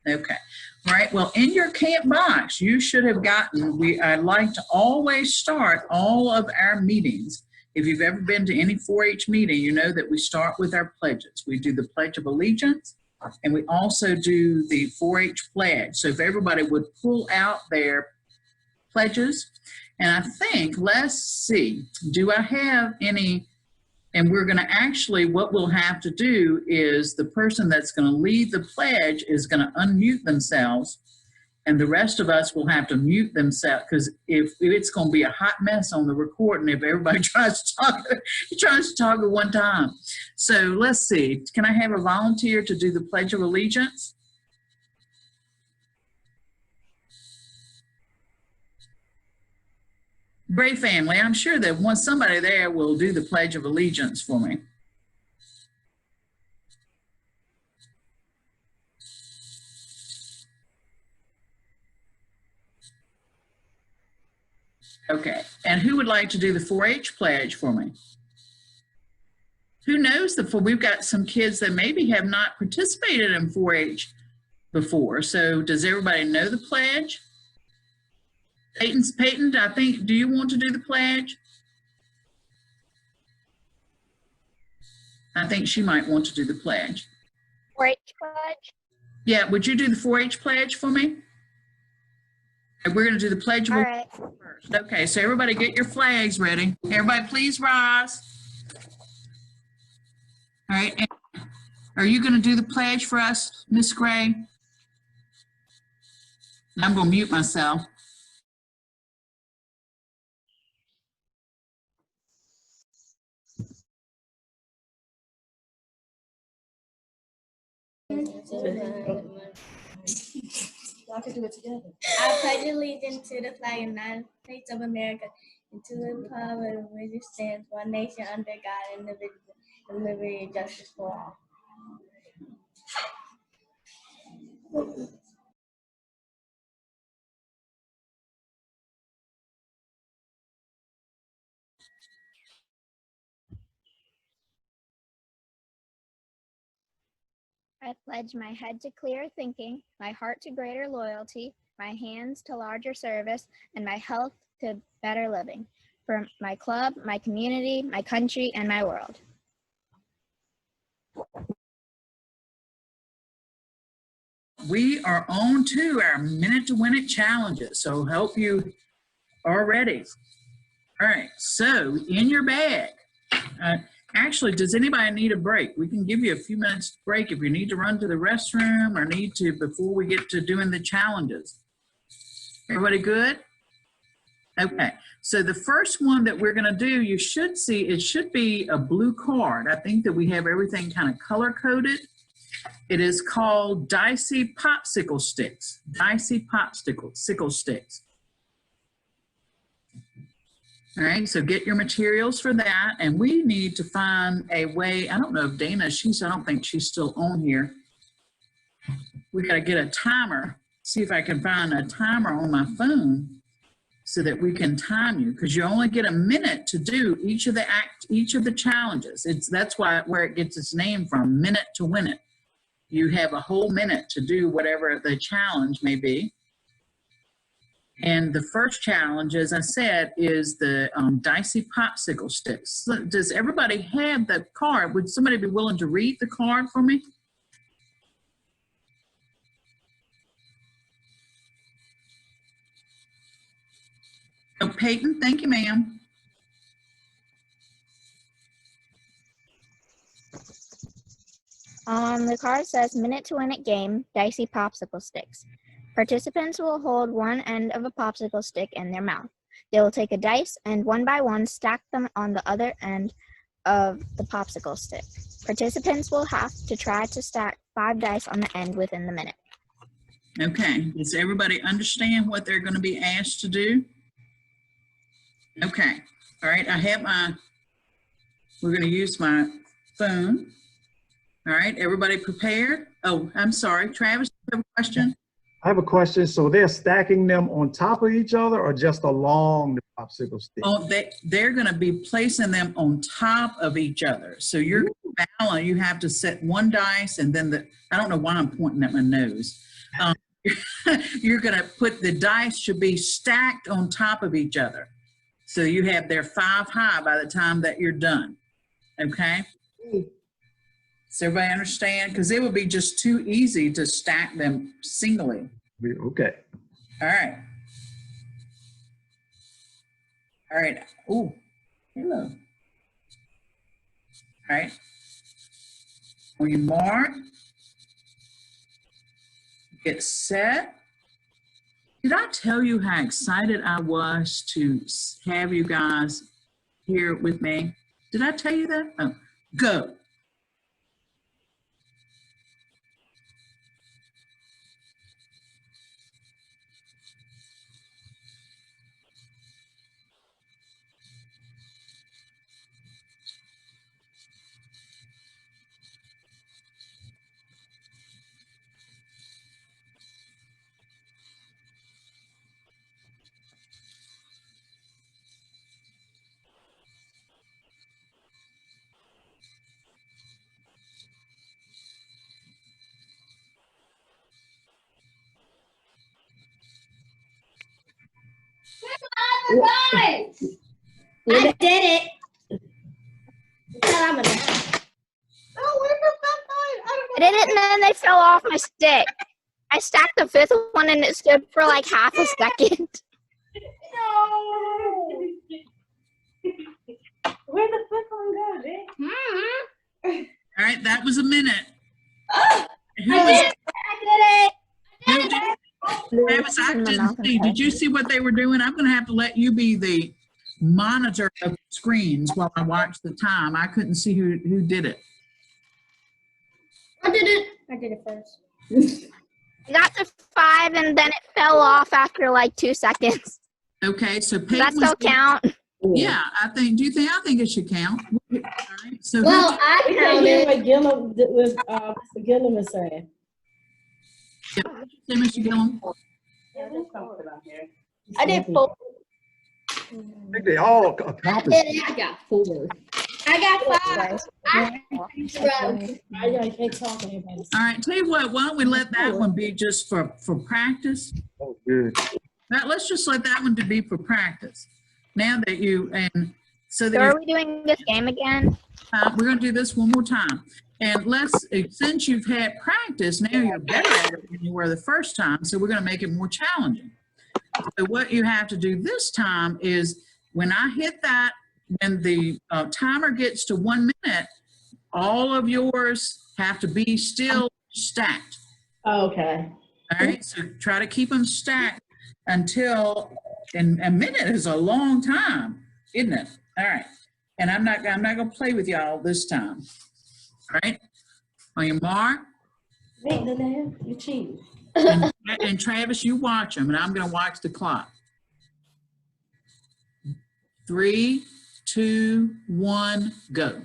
Okay. All right. Well, in your camp box, you should have gotten, I like to always start all of our meetings. If you've ever been to any 4-H meeting, you know that we start with our pledges. We do the Pledge of Allegiance, and we also do the 4-H pledge. So if everybody would pull out their pledges, and I think, let's see, do I have any? And we're going to actually, what we'll have to do is the person that's going to lead the pledge is going to unmute themselves, and the rest of us will have to mute themselves, because if it's going to be a hot mess on the recording if everybody tries to talk at one time. So let's see. Can I have a volunteer to do the Pledge of Allegiance? Great family. I'm sure that somebody there will do the Pledge of Allegiance for me. Okay. And who would like to do the 4-H pledge for me? Who knows we've got some kids that maybe have not participated in 4-H before. So does everybody know the pledge? Peyton, I think, do you want to do the pledge? I think she might want to do the pledge. 4-H pledge? Yeah, would you do the 4-H pledge for me? And we're going to do the pledge. All right. First. Okay, so everybody get your flags ready. Everybody please rise. All right, and are you going to do the pledge for us, Miss Gray? I'm going to mute myself. Y'all can do it together. I pledge allegiance to the flag of the United States of America and to the republic which it stands, one nation under God, indivisible, with liberty and justice for all. I pledge my head to clearer thinking, my heart to greater loyalty, my hands to larger service, and my health to better living for my club, my community, my country, and my world. We are on to our Minute to Win It challenges, so hope you are ready. All right, so in your bag, actually, does anybody need a break? We can give you a few minutes break if you need to run to the restroom or need to before we get to doing the challenges. Everybody good? Okay, so the first one that we're gonna do, you should see, it should be a blue card. I think that we have everything kind of color coded. It is called Dicey Popsicle Sticks. Dicey Popsicle Sticks. All right, so get your materials for that, and we need to find a way. I don't know if Dana, I don't think she's still on here. We got to get a timer, see if I can find a timer on my phone so that we can time you, because you only get a minute to do each of the challenges. That's where it gets its name from, Minute to Win It. You have a whole minute to do whatever the challenge may be. And the first challenge, as I said, is the Dicey Popsicle Sticks. So does everybody have the card? Would somebody be willing to read the card for me? Oh, Peyton, thank you, ma'am. The card says Minute to Win It game, Dicey Popsicle Sticks. Participants will hold one end of a popsicle stick in their mouth. They will take a dice and one by one stack them on the other end of the popsicle stick. Participants will have to try to stack 5 dice on the end within the minute. Okay, does everybody understand what they're going to be asked to do? Okay, all right, we're going to use my phone. All right, everybody prepared? Oh, I'm sorry, Travis, you have a question? I have a question. So they're stacking them on top of each other or just along the popsicle stick? Oh, they're going to be placing them on top of each other. So you're balance. You have to set one dice and then I don't know why I'm pointing at my nose, um, you're going to put the dice should be stacked on top of each other. So you have their 5 high by the time that you're done. Okay? Does everybody understand? Because it would be just too easy to stack them singly. Okay. All right. All right. Ooh, hello. All right. On your mark, get set. Did I tell you how excited I was to have you guys here with me? Did I tell you that? Oh, go. I did it. Tell them I did it and then they fell off my stick. I stacked the 5th one and it stood for like half a second. Where'd the 5th one go, Jay? All right, that was a minute. Who I was did it. who did- Travis, I didn't see. Did you see what they were doing? I'm going to have to let you be the monitor of screens while I watch the time. I couldn't see who did it. I did it. I did it first. I got to 5 and then it fell off after like 2 seconds. Okay, so Does Peyton that still was- count? Yeah, I think. Do you think? I think it should count. All right. So Well, I We can't hear counted. what Gilliam, Mr. Gilliam is saying. say, Mr. Gillum. I did 4. I think they all accomplished. I got 4. I got 5. I can't talk to anybody. All right. Tell you what. Why don't we let that one be just for practice? Oh, good. Now, let's just let that one to be for practice. Now that you and so that So you're are we doing this game again? we're going to do this one more time. And since you've had practice, now you're better at it than you were the first time. So we're going to make it more challenging. So what you have to do this time is when I hit that, when the timer gets to 1 minute, all of yours have to be still stacked. Okay. All right. So try to keep them stacked until, and a minute is a long time, isn't it? All right. And I'm not going to play with y'all this time. All right. On your mark. Wait, Danae, you cheating. And Travis, you watch them, and I'm going to watch the clock. 3, 2, 1, go.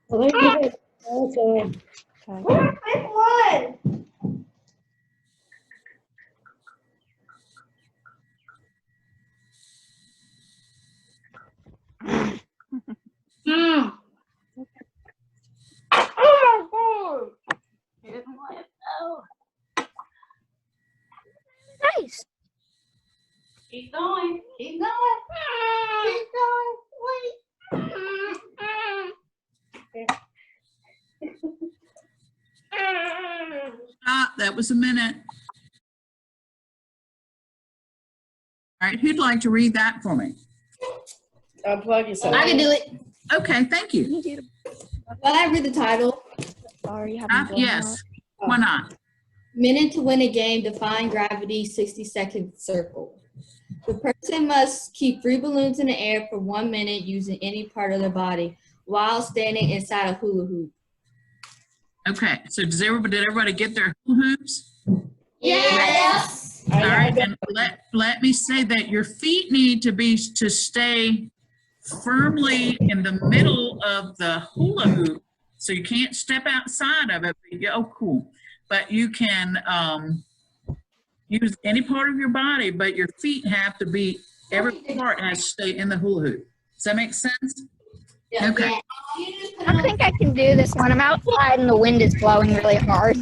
Well, there you go. Okay. Where's the 5th one? Nice. Keep going. Keep going. Keep going. Wait. Stop. That was a minute. All right. Who'd like to read that for me? Unplug yourself. I can do it. Okay. Thank you. Well, I read the title. Sorry, you haven't Yes. Why not? Minute to win a game, defying gravity, 60-second circle. The person must keep 3 balloons in the air for 1 minute using any part of their body while standing inside a hula hoop. Okay. So did everybody get their hula hoops? Yes. All right, and let me say that your feet need to stay firmly in the middle of the hula hoop, so you can't step outside of it. Oh, cool. But you can use any part of your body, but your feet have to be, every part has to stay in the hula hoop. Does that make sense? Okay. I don't think I can do this one. I'm outside and the wind is blowing really hard.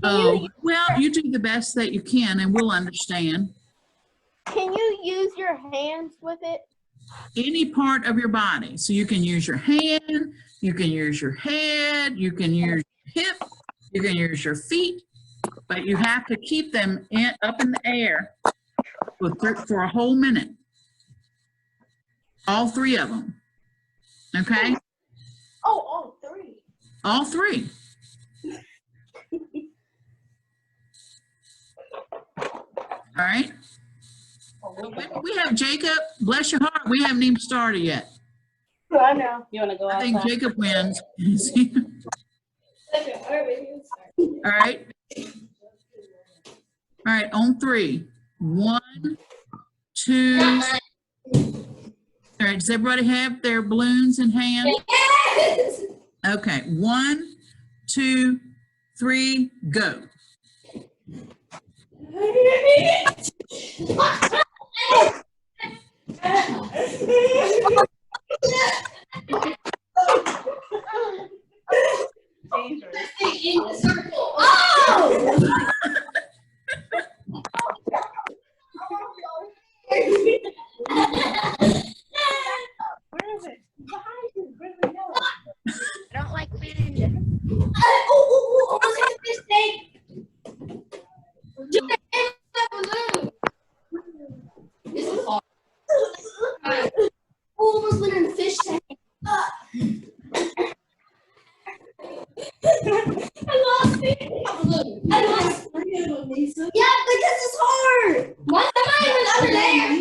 Oh, well, you do the best that you can and we'll understand. Can you use your hands with it? Any part of your body. So you can use your hand, you can use your head, you can use your hip, you can use your feet, but you have to keep them up in the air for a whole minute. All three of them. Okay? Oh, all three. All three. All right? We have Jacob. Bless your heart. We haven't even started yet. I know. You want to go I think Jacob wins. All right. All right, on three. 1, 2. All right, does everybody have their balloons in hand? Yes! Okay, 1, 2, 3, go. Oh! I don't like wind. Almost hit the mistake. Just hit the balloon. This is hard. Almost went in the fish tank. I lost it. I lost it. Yeah, because it's hard. Why am I even under there?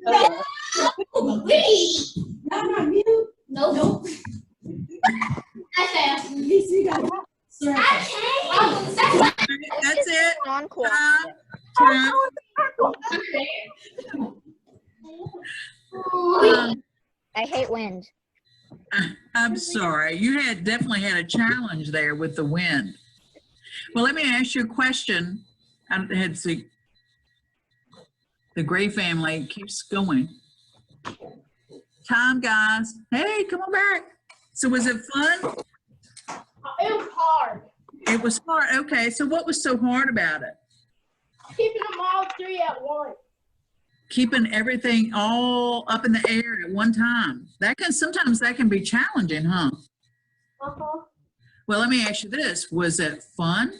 No, wait. No, not you. Nope. I failed. I can't. That's it. Encore. Time. I hate wind. I'm sorry. You definitely had a challenge there with the wind. Well, let me ask you a question. I had to see. The Gray family keeps going. Time, guys. Hey, come on back. So was it fun? It was hard. It was hard. Okay. So what was so hard about it? Keeping them all three at once. Keeping everything all up in the air at one time. Sometimes that can be challenging, huh? Uh-huh. Well, let me ask you this. Was it fun?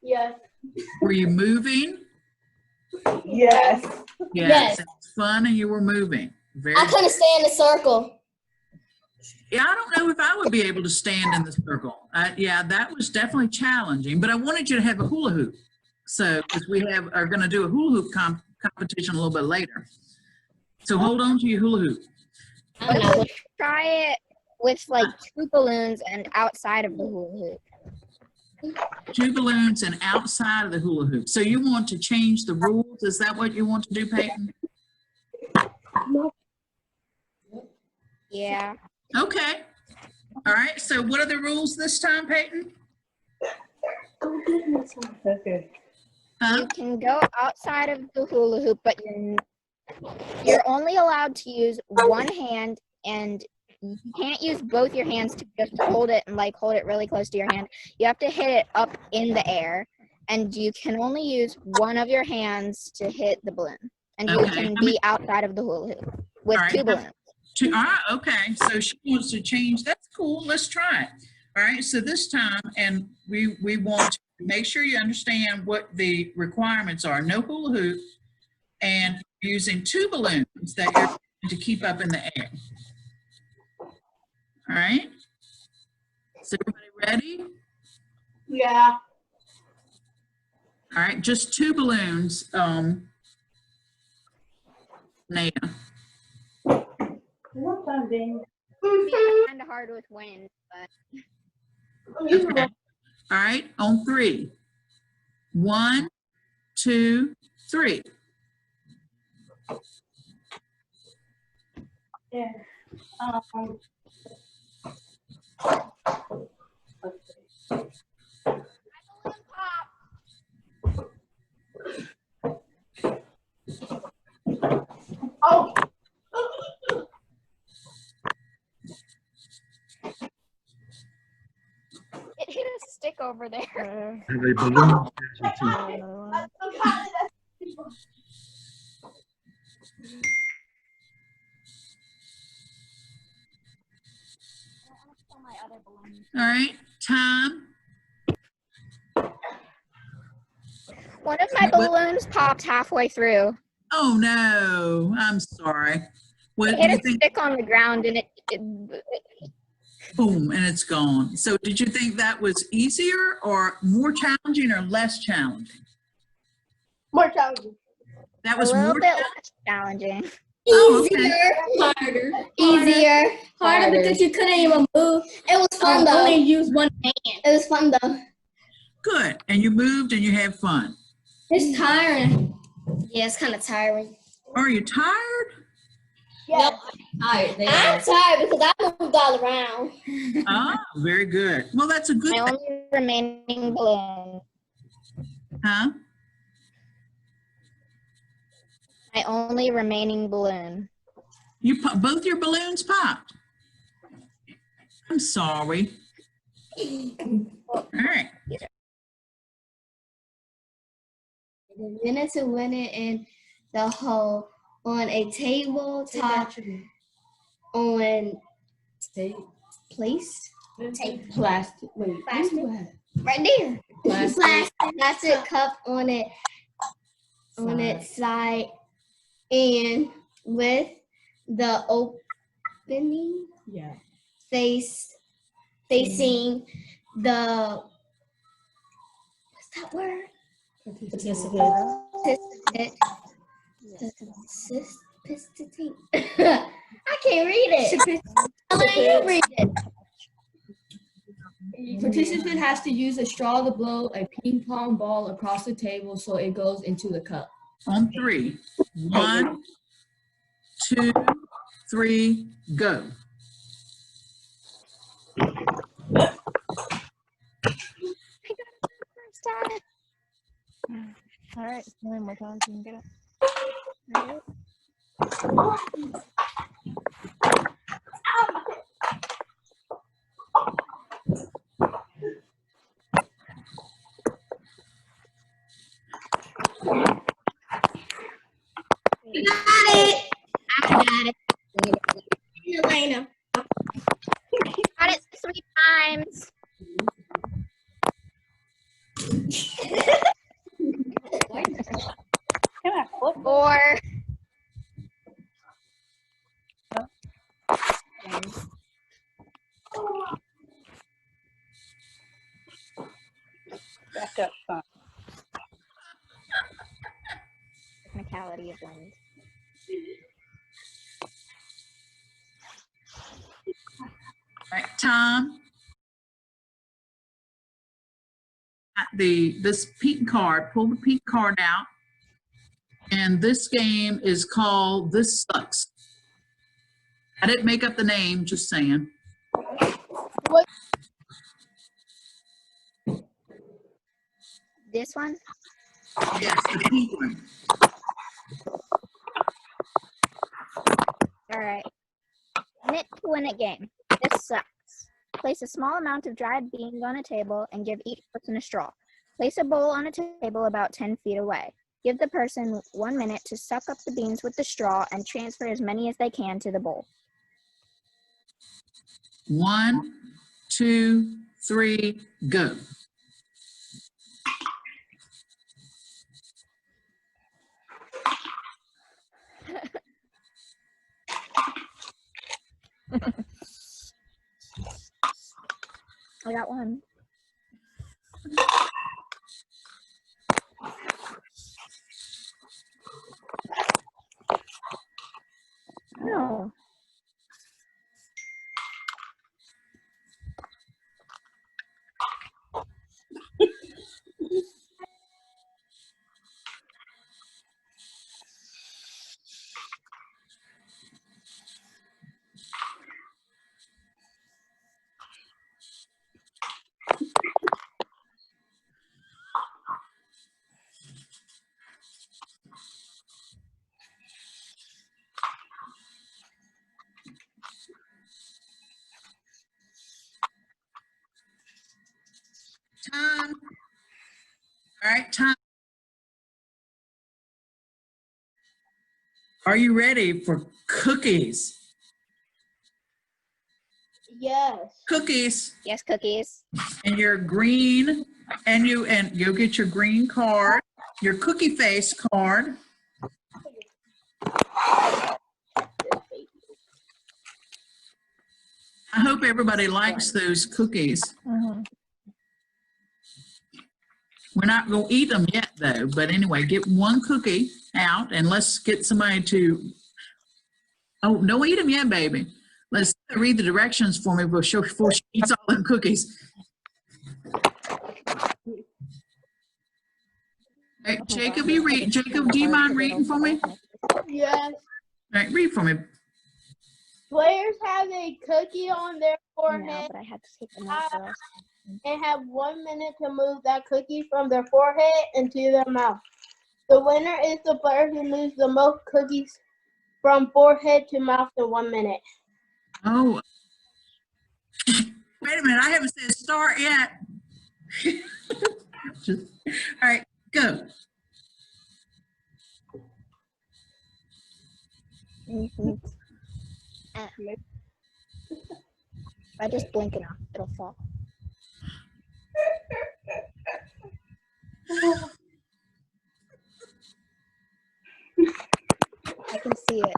Yes. Were you moving? Yes. Yes. It was fun and you were moving. Very I couldn't stay in the circle. Yeah, I don't know if I would be able to stand in the circle. Yeah, that was definitely challenging, but I wanted you to have a hula hoop. So, because we are going to do a hula hoop competition a little bit later. So hold on to your hula hoop. Let's try it with like 2 balloons and outside of the hula hoop. 2 balloons and outside of the hula hoop. So you want to change the rules? Is that what you want to do, Peyton? Yeah. Okay. All right. So what are the rules this time, Peyton? Okay. You can go outside of the hula hoop, but you're only allowed to use one hand, and you can't use both your hands to just hold it and like hold it really close to your hand. You have to hit it up in the air, and you can only use one of your hands to hit the balloon. And you can be outside of the hula hoop with 2 balloons. Okay. So she wants to change. That's cool. Let's try it. All right. So this time, and we want to make sure you understand what the requirements are. No hula hoop, and using 2 balloons that you're going to keep up in the air. All right. So everybody ready? Yeah. All right. Just 2 balloons. Naya. What time, Dane? Kind of hard with wind, but Okay. All right. On 3. 1, 2, 3. Yeah. Oh. It hit a stick over there. Have a balloon casualty. All right, time. One of my What? balloons popped halfway through. Oh no, I'm sorry. What It do hit you a think? stick on the ground and Boom, and it's gone. So did you think that was easier or more challenging or less challenging? More challenging. That a was little more bit less challenging. Oh, okay. Harder. Easier. Harder because you couldn't even move. It was fun though. Only use one hand. It was fun though. Good. And you moved and you had fun. It's tiring. Yeah, it's kind of tiring. Are you tired? Yeah. Tired. I'm tired because I moved all around. Ah, very good. Well, that's a good My thing. only remaining balloon. Huh? My only remaining balloon. Both your balloons popped. I'm sorry. All right. The winner to win it in the hole on a tabletop on place. Tape. Plastic. Wait. Plastic. What? Right there. Plastic cup on its side and with the opening facing the what's that word? Participant. I can't read it. I'll let you read it. Participant has to use a straw to blow a ping pong ball across the table so it goes into the cup. On 3. 1, 2, 3, go. First time. All right, one more time so you can get it. All right. You got it. I got it. Elena. Got it 3 times. Can I flip? 4. Back up, fine. Technicality of wind. All right, Tom. This pink card, pull the pink card out. And this game is called This Sucks. I didn't make up the name, just saying. This one? Yes, the pink one. All right. Minute to win it game. This sucks. Place a small amount of dried beans on a table and give each person a straw. Place a bowl on a table about 10 feet away. Give the person 1 minute to suck up the beans with the straw and transfer as many as they can to the bowl. 1, 2, 3, go. I got one. No. Time. All right, time. Are you ready for cookies? Yes. Cookies. Yes, cookies. And your green, and you'll get your green card, your cookie face card. I hope everybody likes those cookies. We're not going to eat them yet, though. But anyway, get one cookie out, and let's get somebody to. Oh, don't eat them yet, baby. Let's read the directions for me before she eats all them cookies. Hey, Jacob, Jacob, do you mind reading for me? All Yes. right, read for me. Players have a cookie on their No, forehead but I had to take them out for us. and have 1 minute to move that cookie from their forehead into their mouth. The winner is the player who moves the most cookies from forehead to mouth in 1 minute. Oh, wait a minute. I haven't said start yet. All right, go. If I just blink enough, it'll fall. I can see it.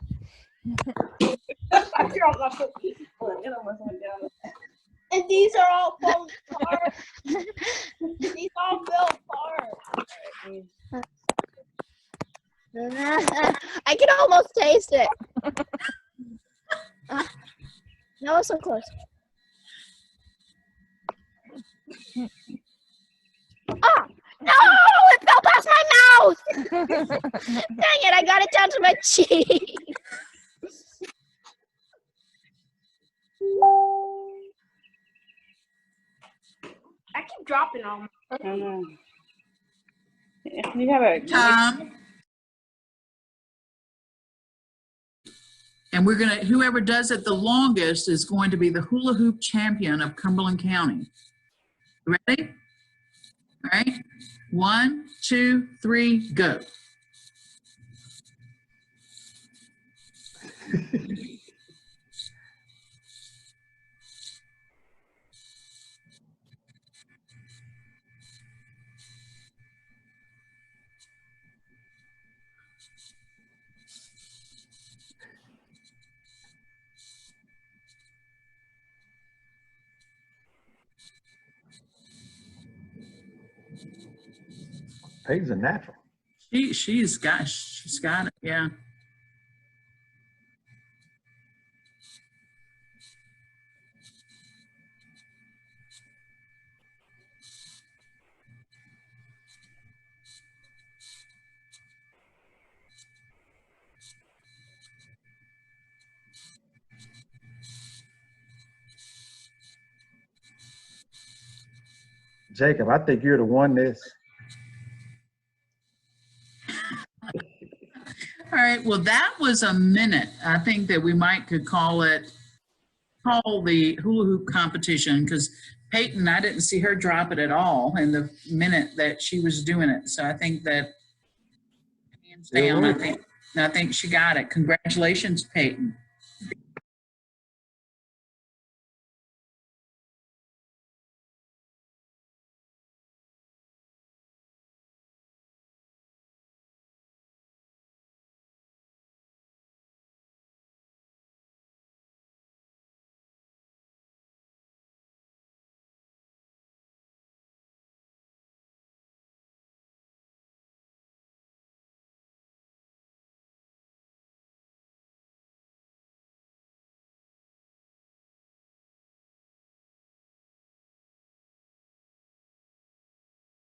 I dropped my cookie. It almost went down. And these are all falling apart. These all fell apart. I can almost taste it. No, it's so close. Ah! No! It fell past my mouth! Dang it, I got it down to my cheek. I keep dropping all my I don't know. You have a Time. And we're gonna, whoever does it the longest is going to be the hula hoop champion of Cumberland County. Ready? All right. 1, 2, 3, go. Peyton's a natural. She's got it. Yeah. Jacob, I think you're the one that's. All right. Well, that was a minute. I think that we could call the hula hoop competition, because Peyton, I didn't see her drop it at all in the minute that she was doing it. So I think that hands down, I think she got it. Congratulations, Peyton.